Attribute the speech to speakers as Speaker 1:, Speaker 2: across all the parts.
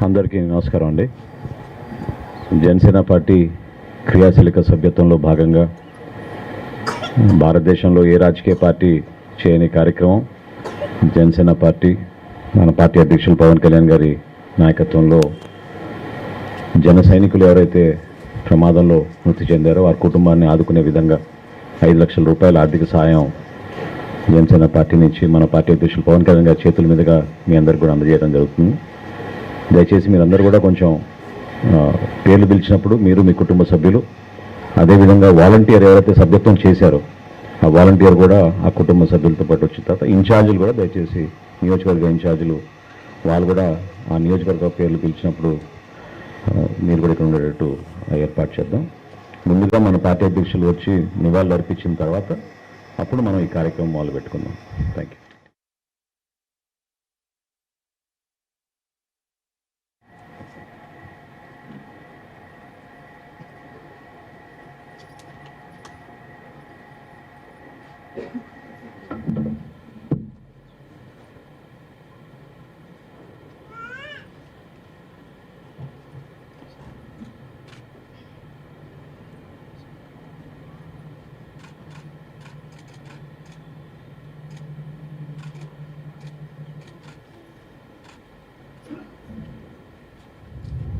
Speaker 1: అందరికీ నమస్కారం అండి. జనసేన పార్టీ క్రియాశీలక సభ్యత్వంలో భాగంగా భారతదేశంలో ఏ రాజకీయ పార్టీ చేయని కార్యక్రమం జనసేన పార్టీ మన పార్టీ అధ్యక్షులు పవన్ కళ్యాణ్ గారి నాయకత్వంలో జన సైనికులు ఎవరైతే ప్రమాదంలో మృతి చెందారో వారి కుటుంబాన్ని ఆదుకునే విధంగా 5 లక్షల రూపాయల ఆర్థిక సహాయం జనసేన పార్టీ నుంచి మన పార్టీ అధ్యక్షులు పవన్ కళ్యాణ్ గారి చేతుల మీదుగా మీ అందరికీ కూడా అందజేయడం జరుగుతుంది. దయచేసి మీరందరూ కూడా కొంచెం పేర్లు పిలిచినప్పుడు మీరు మీ కుటుంబ సభ్యులు అదేవిధంగా వాలంటీర్ ఎవరైతే సభ్యత్వం చేశారో ఆ వాలంటీర్ కూడా ఆ కుటుంబ సభ్యులతో పాటు వచ్చిన తర్వాత ఇన్ఛార్జీలు కూడా దయచేసి నియోజకవర్గ ఇన్ఛార్జీలు వాళ్ళు కూడా ఆ నియోజకవర్గ పేర్లు పిలిచినప్పుడు మీరు కూడా ఇక్కడ ఉండేటట్టు ఏర్పాటు చేద్దాం. ముందుగా మన పార్టీ అధ్యక్షులు వచ్చి నివాళులు అర్పించిన తర్వాత అప్పుడు మనం ఈ కార్యక్రమం మొదలు పెట్టుకుందాం. Thank you.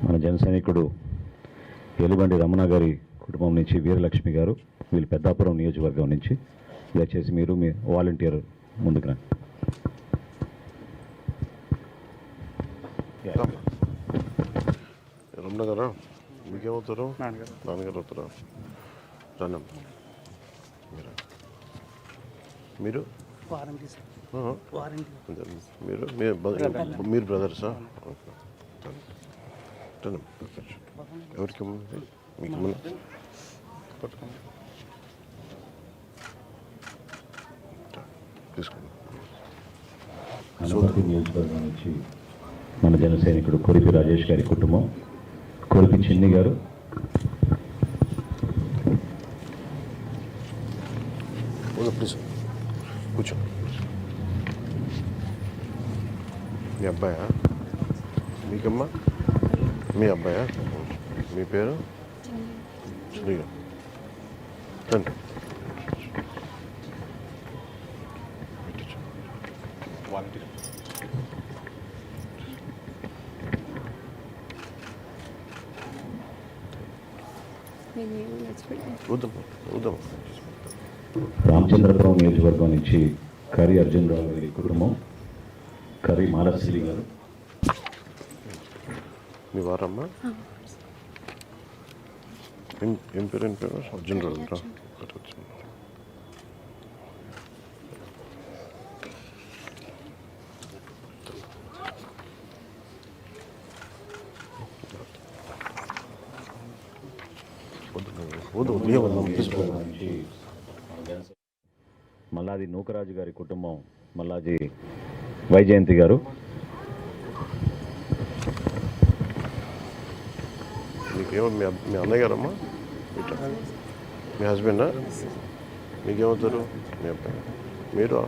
Speaker 1: మన జన సైనికుడు ఎలుబండి రమణ గారి కుటుంబం నుంచి వీరలక్ష్మి గారు, వీళ్ళు పెద్దాపురం నియోజకవర్గం నుంచి. దయచేసి మీరు మీ వాలంటీర్ ముందుకు రండి.
Speaker 2: రమణ గారా, మీకేమవుతారు? నాన్నగారు అవుతారా? రానమ్మ. మీరు మీరు బ్రదర్సా? ఎవరికి మీకు తీసుకోండి.
Speaker 1: అనపర్తి నియోజకవర్గం నుంచి మన జన సైనికుడు కొరిపి రాజేష్ గారి కుటుంబం, కొరిపి చిన్ని గారు,
Speaker 2: ప్లీజ్ కూర్చో. మీ అబ్బాయా? మీకమ్మా? మీ అబ్బాయా? మీ పేరు? శ్రీగా. రండి.
Speaker 1: రామచంద్రపురం నియోజకవర్గం నుంచి కరి అర్జున్ రావు గారి కుటుంబం, కరి మాలశ్రీ గారు.
Speaker 2: మీ వారమ్మా? ఏం పేరు? అర్జున్ రావు.
Speaker 1: మల్లాది నూకరాజు గారి కుటుంబం, మల్లాది వైజయంతి గారు.
Speaker 2: మీకేమో మీ అన్నయ్య గారమ్మా? మీ హస్బెండా? మీకేమవుతారు? మీ అబ్బాయి. మీరు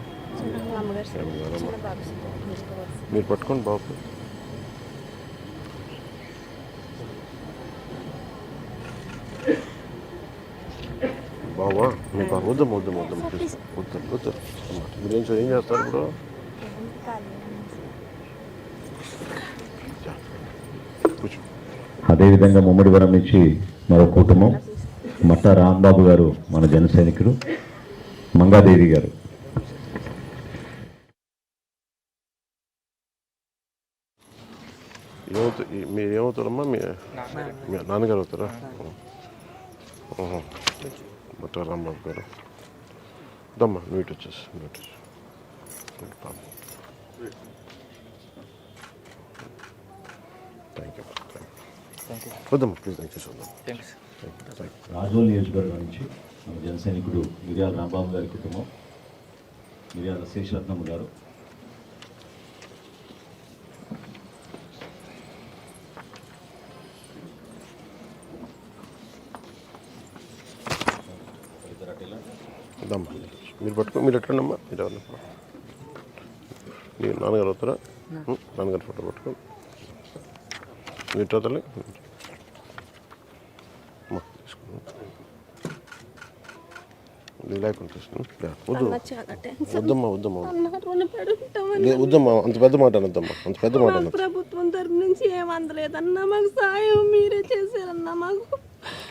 Speaker 2: మీరు పట్టుకోండి బాబు. బాబా మీ బాబు వద్దాం మీరేం చేస్తారు ఇప్పుడు? కూర్చో.
Speaker 1: అదేవిధంగా ముమ్మడివరం నుంచి మరో కుటుంబం, మట్ట రాంబాబు గారు మన జన సైనికుడు, మంగాదేవి గారు.
Speaker 2: మీరు ఏమవుతారమ్మా? మీ నాన్నగారు అవుతారా? మట్ట రాంబాబు గారు. దమ్మా నువ్వు వచ్చేసి థ్యాంక్ యూ. వద్దాం ప్లీజ్.
Speaker 1: రాజోల్ నియోజకవర్గం నుంచి మన జన సైనికుడు మిర్యాల రాంబాబు గారి కుటుంబం, మిర్యాల శేషరత్నమ్మ గారు.
Speaker 2: మీరు పట్టుకో. మీరు ఎట్లండమ్మా? మీరు ఎవరన్నా మీ నాన్నగారు అవుతారా? నాన్నగారు ఫోటో పట్టుకో. వీటితో తల్లి లేకుండా వద్దు వద్దమ్మా వద్దమ్మా వద్దమ్మా అంత పెద్ద మాట అనొద్దమ్మా అంత పెద్ద మాట అనొద్దు.
Speaker 3: ప్రభుత్వం తరపు నుంచి ఏం అందలేదన్నా మాకు సాయం మీరే చేశారన్నా మాకు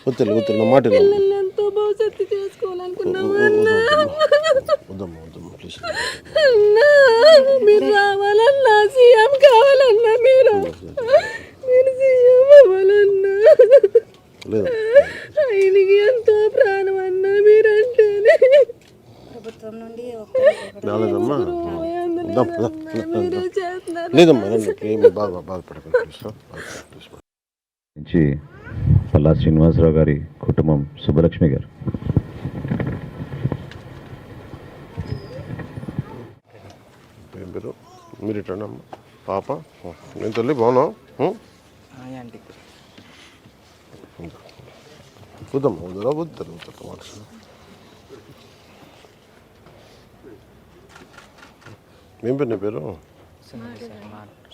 Speaker 2: వద్దు వద్దు నా మాట విను.
Speaker 3: పిల్లల్ని ఎంతో భవిష్యత్తు చేసుకోవాలనుకున్నాము అన్నా
Speaker 2: వద్దమ్మా వద్దమ్మా ప్లీజ్
Speaker 3: అన్నా మీరు రావాలన్నా సీఎం కావాలన్నా మీరు సీఎం అవ్వాలన్నా
Speaker 2: లేదు
Speaker 3: ఆయనకి ఎంతో ప్రాణం అన్నా మీరంటేనే
Speaker 4: ప్రభుత్వం నుండి
Speaker 2: రాలేదమ్మా
Speaker 3: మీరే చేస్తున్నారు
Speaker 2: లేదమ్మా నన్ను ఏమి బాధపడకండి ప్లీజ్
Speaker 1: నుంచి పల్లా శ్రీనివాసరావు గారి కుటుంబం సుబ్బలక్ష్మి గారు.
Speaker 2: ఏం పేరు మీరు ఇట్లా అమ్మ పాప నేను తల్లి బాగున్నావు వద్దమ్మా వద్దురా వద్దు మాట ఏం పేరు నీ పేరు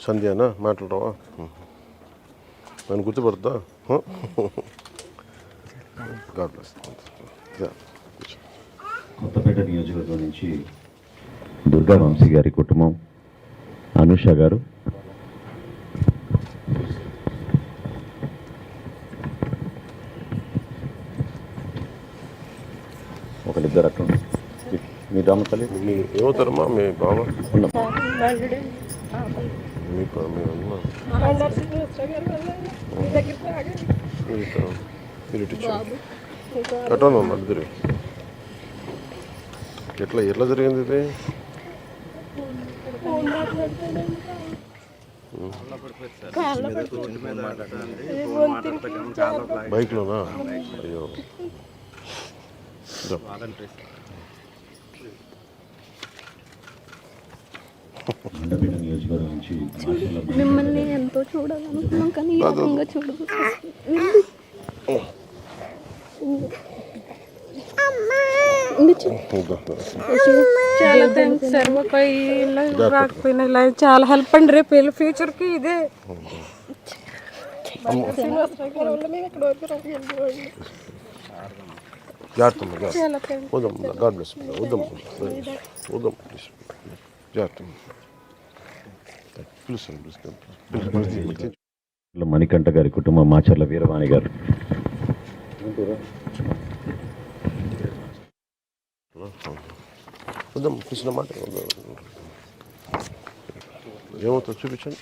Speaker 2: సంధ్యానా మాట్లాడరావా నన్ను గుర్తుపడతా గాడ్ బ్లెస్
Speaker 1: కొత్తపేట నియోజకవర్గం నుంచి దుర్గా వంశీ గారి కుటుంబం అనుష గారు. ఒకరిద్దరు అక్కడ మీ రామతల్లి
Speaker 2: మీ ఏమవుతారమ్మా మీ బావ
Speaker 1: ఉన్నాం.
Speaker 2: మీ అమ్మ మీరు ఇటు కట్టాను ఇద్దరు ఎట్లా జరిగింది ఇది బైక్లోనా అయ్యో
Speaker 1: మండపేట నియోజకవర్గం నుంచి మాచర్ల
Speaker 3: మిమ్మల్ని ఎంతో చూడాలనుకున్నాం కానీ ఈ రకంగా చూడదు
Speaker 4: చాలా థ్యాంక్స్ సార్ మాకు ఇలా రాకపోయినా ఇలా చాలా హెల్ప్ అండి రేపు వీళ్ళ ఫ్యూచర్కి ఇదే
Speaker 2: జాగ్రత్త వద్దమ్మా గాడ్ బ్లెస్ వద్దమ్మా వద్దమ్మా ప్లీజ్ జాగ్రత్త ప్లీజ్
Speaker 1: మణికంఠ గారి కుటుంబం మాచర్ల వీరవాణి గారు.
Speaker 2: వద్దాం కృష్ణ మాట ఏమవుతుంది చూపించండి.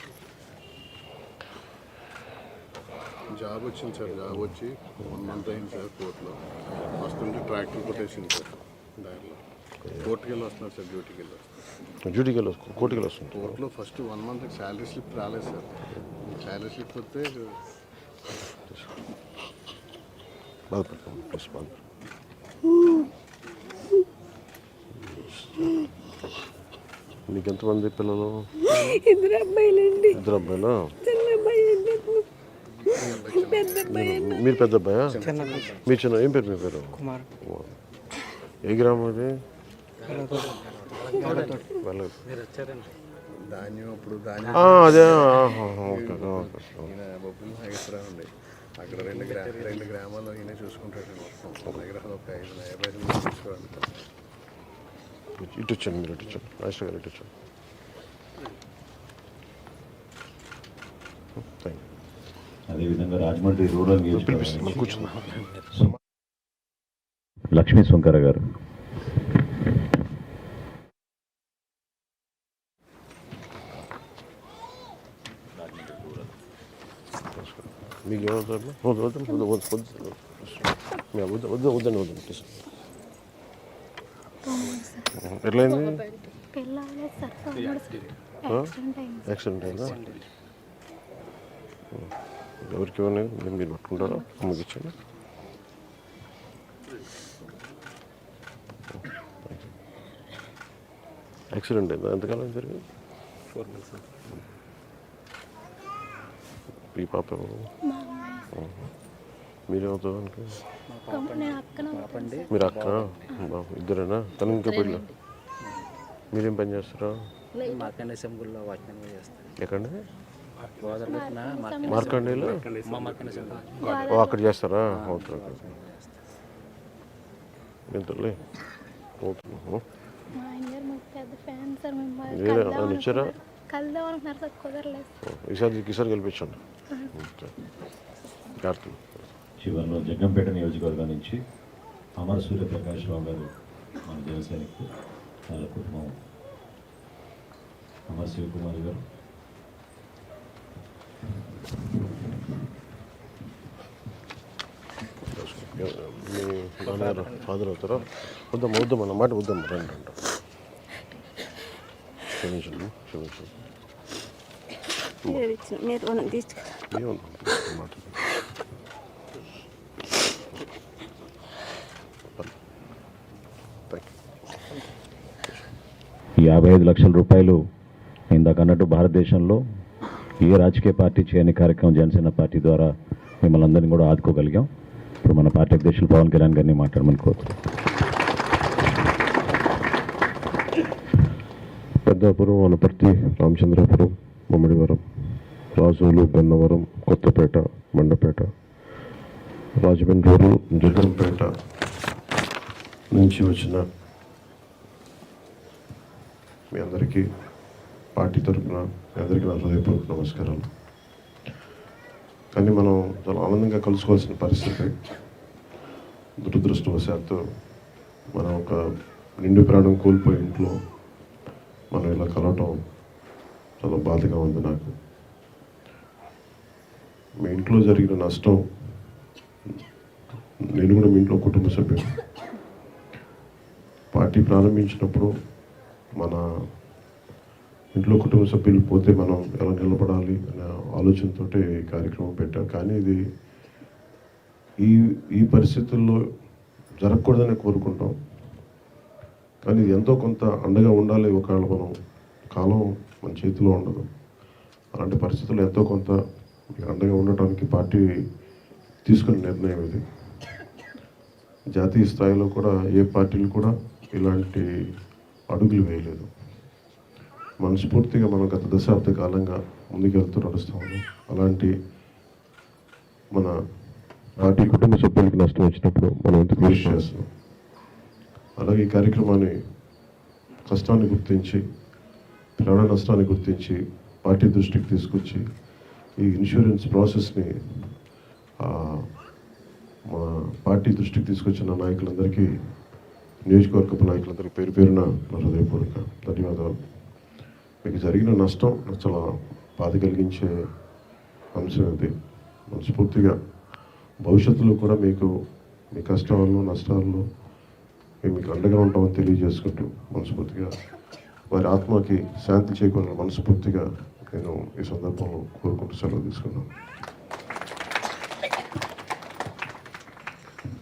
Speaker 5: జాబ్ వచ్చింది సార్, జాబ్ వచ్చి 1 month అయింది సార్. కోర్టులో వస్తుంటే ట్రాక్టర్ కొట్టేసింది సార్ దారిలో. కోర్టుకి వెళ్ళి వస్తున్నారు సార్, డ్యూటీకి వెళ్ళి వస్తున్నారు.
Speaker 2: డ్యూటీకి వెళ్ళి కోర్టుకి వెళ్ళి వస్తుంది.
Speaker 5: కోర్టులో ఫస్ట్ 1 month శాలరీ స్లిప్ రాలేదు సార్. శాలరీ స్లిప్ వస్తే
Speaker 2: బాధపడతాం ప్లీజ్ బాధపడతాం. నీకు ఎంతమంది పిల్లలు?
Speaker 3: 2 అబ్బాయిలండి.
Speaker 2: 2 అబ్బాయిలా?
Speaker 3: చిన్న అబ్బాయి అండి, పెద్ద అబ్బాయి.
Speaker 2: మీరు పెద్ద అబ్బాయా? మీ చిన్న ఏం పేరు? మీ పేరు ఏ గ్రామం అది?
Speaker 5: ధాన్యం అప్పుడు ధాన్యం
Speaker 2: అదే
Speaker 5: బొబ్బులు నాగేశ్వరరావు ఉండే అక్కడ 2 గ్రామాల్లో ఈయన చూసుకుంటాడు మొత్తం. దగ్గర ఒక 5 పైసలు చూసుకోవాలి.
Speaker 2: ఇటు వచ్చాను, మీరు ఇటు వచ్చాను, రాజేష్ గారు ఇటు వచ్చాను.
Speaker 1: అదేవిధంగా రాజమండ్రి రూరల్
Speaker 2: పిలిపిస్తాను కూర్చుందాం.
Speaker 1: లక్ష్మీ సుంకర గారు.
Speaker 2: మీకు ఏమవుతారు? వద్దండి వద్దండి ప్లీజ్. ఎట్లయింది? యాక్సిడెంట్ అయిందా? ఎవరికి ఇవ్వండి, మీరు పట్టుకుంటారా? అమ్మకి ఇచ్చాను. యాక్సిడెంట్ అయిందా? ఎంతకాలం జరిగింది?
Speaker 5: 4 months.
Speaker 2: ఈ పాప మీరేమవుతావు అనుకో? మీరు అక్క ఇద్దరేనా? తను ఇంకా పెళ్ళి. మీరేం పని చేస్తారా?
Speaker 6: మార్కండేశ్వరం గుడిలో వాచ్మెన్గా చేస్తాను.
Speaker 2: ఎక్కడండి? మార్కండేలో అక్కడ చేస్తారా? ఓకే ఓకే ఏంటలే ఓకే.
Speaker 6: మా ఆయన గారు మాకు పెద్ద ఫ్యాన్ సార్. మేము
Speaker 2: వేరే ఆయన ఇచ్చారా?
Speaker 6: కలుద్దాం అనుకున్నారు సార్, కుదరలేదు.
Speaker 2: ఈసారి గెలిపించండి. ఓకే కార్తీక్.
Speaker 1: చివరిలో జగ్గంపేట నియోజకవర్గం నుంచి అమర సూర్యప్రకాష్ రావు గారు మన జనసైనికులు, వాళ్ళ కుటుంబం అమర్ శివకుమార్ గారు,
Speaker 2: మీ నాన్నగారు ఫాదర్ అవుతారా? వద్దమ్మా అన్న మాట వద్దమ్మా, రండి రండి. క్షమించండి క్షమించండి.
Speaker 3: మీరు రుణం తీసుకు
Speaker 2: ఏమన్నా మాట
Speaker 1: 55 లక్షల రూపాయలు ఇందాక అన్నట్టు భారతదేశంలో ఏ రాజకీయ పార్టీ చేయని కార్యక్రమం జనసేన పార్టీ ద్వారా మిమ్మల్ని అందరినీ కూడా ఆదుకోగలిగాం. ఇప్పుడు మన పార్టీ అధ్యక్షులు పవన్ కళ్యాణ్ గారిని మాట్లాడమని కోరుతున్నాం.
Speaker 2: పెద్దాపురం, వనపర్తి, రామచంద్రాపురం, ముమ్మడివరం, రాజోలు, గన్నవరం, కొత్తపేట, మండపేట, రాజమండ్రి, జగన్పేట నుంచి వచ్చిన మీ అందరికీ పార్టీ తరఫున మీ అందరికీ నా హృదయపూర్వక నమస్కారాలు. కానీ మనం చాలా ఆనందంగా కలుసుకోవాల్సిన పరిస్థితి. దురదృష్టవశాత్తు మనం ఒక నిండు ప్రాణం కోల్పోయి ఇంట్లో మనం ఇలా కలవటం చాలా బాధగా ఉంది నాకు. మీ ఇంట్లో జరిగిన నష్టం, నేను కూడా మీ ఇంట్లో కుటుంబ సభ్యులు. పార్టీ ప్రారంభించినప్పుడు మన ఇంట్లో కుటుంబ సభ్యులు పోతే మనం ఎలా నిలబడాలి అనే ఆలోచనతో ఈ కార్యక్రమం పెట్టాం. కానీ ఇది ఈ పరిస్థితుల్లో జరగకూడదని కోరుకుంటాం. కానీ ఇది ఎంతో కొంత అండగా ఉండాలి. ఒకవేళ మనం కాలం మన చేతిలో ఉండదు. అలాంటి పరిస్థితుల్లో ఎంతో కొంత అండగా ఉండటానికి పార్టీ తీసుకున్న నిర్ణయం ఇది. జాతీయ స్థాయిలో కూడా ఏ పార్టీలు కూడా ఇలాంటి అడుగులు వేయలేదు. మనస్ఫూర్తిగా మనం గత దశాబ్ద కాలంగా ముందుకెళ్తూ నడుస్తాము. అలాంటి మన పార్టీ కుటుంబ సభ్యులకి నష్టం వచ్చినప్పుడు మనం ఎంత కృషి చేస్తున్నాం. అలాగే ఈ కార్యక్రమాన్ని కష్టాన్ని గుర్తించి, ప్రాణ నష్టాన్ని గుర్తించి పార్టీ దృష్టికి తీసుకొచ్చి ఈ ఇన్సూరెన్స్ ప్రాసెస్ని మన పార్టీ దృష్టికి తీసుకొచ్చిన నాయకులందరికీ, నియోజకవర్గపు నాయకులందరికీ పేరు పేరున నా హృదయపూర్వక ధన్యవాదాలు. మీకు జరిగిన నష్టం నాకు చాలా బాధ కలిగించే అంశం ఇది. మనస్ఫూర్తిగా భవిష్యత్తులో కూడా మీకు మీ కష్టాల్లో నష్టాల్లో మేము మీకు అండగా ఉంటామని తెలియజేసుకుంటూ మనస్ఫూర్తిగా వారి ఆత్మకి శాంతి చేకూరాలని మనస్ఫూర్తిగా నేను ఈ సందర్భంలో కోరుకుంటూ సెలవు తీసుకున్నాను.